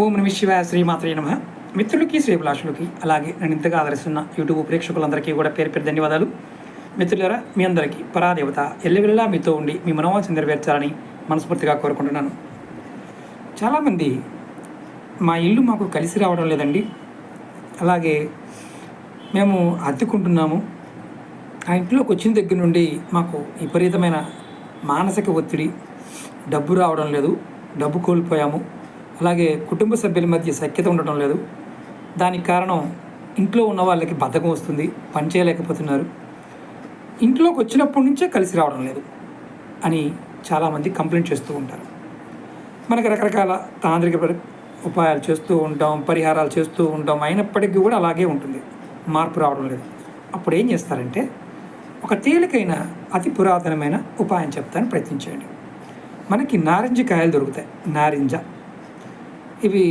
ఓం నమ శివాయ శ్రీమాత్రే నమ. మిత్రులకి శ్రీభిలాషులకి అలాగే నన్ను ఇంతగా ఆదరిస్తున్న యూట్యూబ్ ప్రేక్షకులందరికీ కూడా పేరు పేరు ధన్యవాదాలు. మిత్రులారా, మీ అందరికీ పరాదేవత ఎల్లవెల్లా మీతో ఉండి మీ మనోవాంఛ నెరవేర్చాలని మనస్ఫూర్తిగా కోరుకుంటున్నాను. చాలామంది మా ఇల్లు మాకు కలిసి రావడం లేదండి, అలాగే మేము అద్దెకుంటున్నాము, ఆ ఇంట్లోకి వచ్చిన దగ్గర నుండి మాకు విపరీతమైన మానసిక ఒత్తిడి, డబ్బు రావడం లేదు, డబ్బు కోల్పోయాము, అలాగే కుటుంబ సభ్యుల మధ్య సఖ్యత ఉండటం లేదు, దానికి కారణం ఇంట్లో ఉన్న వాళ్ళకి బద్ధకం వస్తుంది, పని చేయలేకపోతున్నారు, ఇంట్లోకి వచ్చినప్పటి నుంచే కలిసి రావడం లేదు అని చాలామంది కంప్లైంట్ చేస్తూ ఉంటారు. మనకు రకరకాల తాంత్రిక ఉపాయాలు చేస్తూ ఉంటాం, పరిహారాలు చేస్తూ ఉంటాం, అయినప్పటికీ కూడా అలాగే ఉంటుంది, మార్పు రావడం లేదు. అప్పుడు ఏం చేస్తారంటే ఒక తేలికైన అతి పురాతనమైన ఉపాయం చెప్తాను, ప్రయత్నించండి. మనకి నారింజ కాయలు దొరుకుతాయి, నారింజ, ఇవి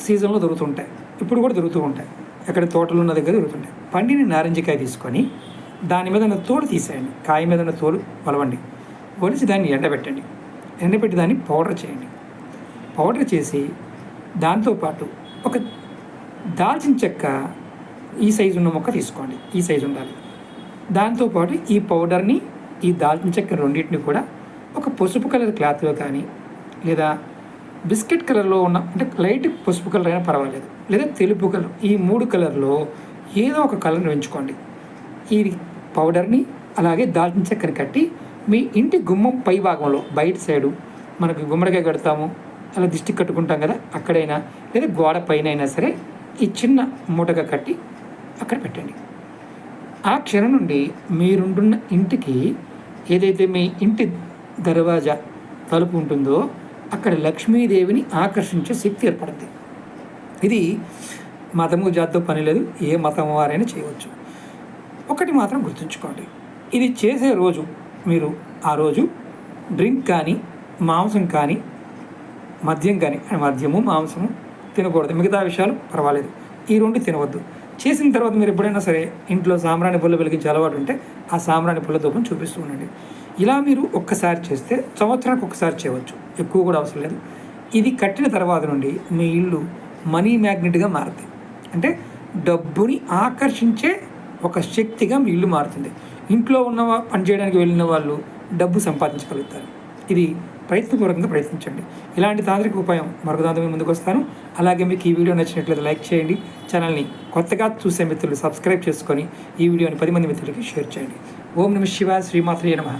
సీజన్లో దొరుకుతుంటాయి, ఇప్పుడు కూడా దొరుకుతూ ఉంటాయి, ఎక్కడ తోటలు ఉన్న దగ్గర దొరుకుతుంటాయి. పండిన నారింజకాయ తీసుకొని దాని మీద ఉన్న తోలు తీసేయండి, కాయ మీద ఉన్న తోలు వలవండి, వలిచి దాన్ని ఎండబెట్టండి, ఎండబెట్టి దాన్ని పౌడర్ చేయండి. పౌడర్ చేసి దాంతోపాటు ఒక దాల్చిన చెక్క ఈ సైజు ఉన్న మొక్క తీసుకోండి, ఈ సైజు ఉండాలి. దాంతోపాటు ఈ పౌడర్ని, ఈ దాల్చిన చెక్క రెండింటిని కూడా ఒక పసుపు కలర్ క్లాత్లో కానీ, లేదా బిస్కెట్ కలర్లో ఉన్న, అంటే లైట్ పసుపు కలర్ అయినా పర్వాలేదు, లేదా తెలుపు కలర్, ఈ 3 కలర్లో ఏదో ఒక కలర్ని ఎంచుకోండి. ఈ పౌడర్ని అలాగే దాల్చిన చెక్కని కట్టి మీ ఇంటి గుమ్మం పై భాగంలో, బయట సైడు మనకి గుమ్మడికాయ కడతాము, అలా దిష్టి కట్టుకుంటాం కదా, అక్కడైనా లేదా గోడ పైన అయినా సరే ఈ చిన్న మూటగా కట్టి అక్కడ పెట్టండి. ఆ క్షణం నుండి మీరుంటున్న ఇంటికి, ఏదైతే మీ ఇంటి దర్వాజా తలుపు ఉంటుందో అక్కడ లక్ష్మీదేవిని ఆకర్షించే శక్తి ఏర్పడుతుంది. ఇది మతము జాతితో పని లేదు, ఏ మతం వారైనా చేయవచ్చు. ఒకటి మాత్రం గుర్తుంచుకోండి, ఇది చేసే రోజు మీరు ఆ రోజు డ్రింక్ కానీ, మాంసం కానీ, మద్యం కానీ, మద్యము మాంసము తినకూడదు, మిగతా విషయాలు పర్వాలేదు, ఈ 2 తినవద్దు. చేసిన తర్వాత మీరు ఎప్పుడైనా సరే ఇంట్లో సాంబ్రాణి పుల్ల వెలిగించే అలవాటు ఉంటే ఆ సాంబ్రాణి పుల్ల ధూపం చూపిస్తూ ఉండండి. ఇలా మీరు ఒక్కసారి చేస్తే సంవత్సరానికి ఒకసారి చేయవచ్చు, ఎక్కువ కూడా అవసరం లేదు. ఇది కట్టిన తర్వాత నుండి మీ ఇల్లు మనీ మ్యాగ్నెట్గా మారుతుంది, అంటే డబ్బుని ఆకర్షించే ఒక శక్తిగా మీ ఇల్లు మారుతుంది. ఇంట్లో ఉన్న పని చేయడానికి వెళ్ళిన వాళ్ళు డబ్బు సంపాదించగలుగుతారు. ఇది ప్రయత్నపూర్వకంగా ప్రయత్నించండి. ఇలాంటి తాంత్రిక ఉపాయం మరొక దాంతో మేము ముందుకు వస్తాను. అలాగే మీకు ఈ వీడియో నచ్చినట్లయితే లైక్ చేయండి, ఛానల్ని కొత్తగా చూసే మిత్రులు సబ్స్క్రైబ్ చేసుకొని ఈ వీడియోని 10 మంది మిత్రులకి షేర్ చేయండి. ఓం నమ శివాయ శ్రీమాత్రే నమః.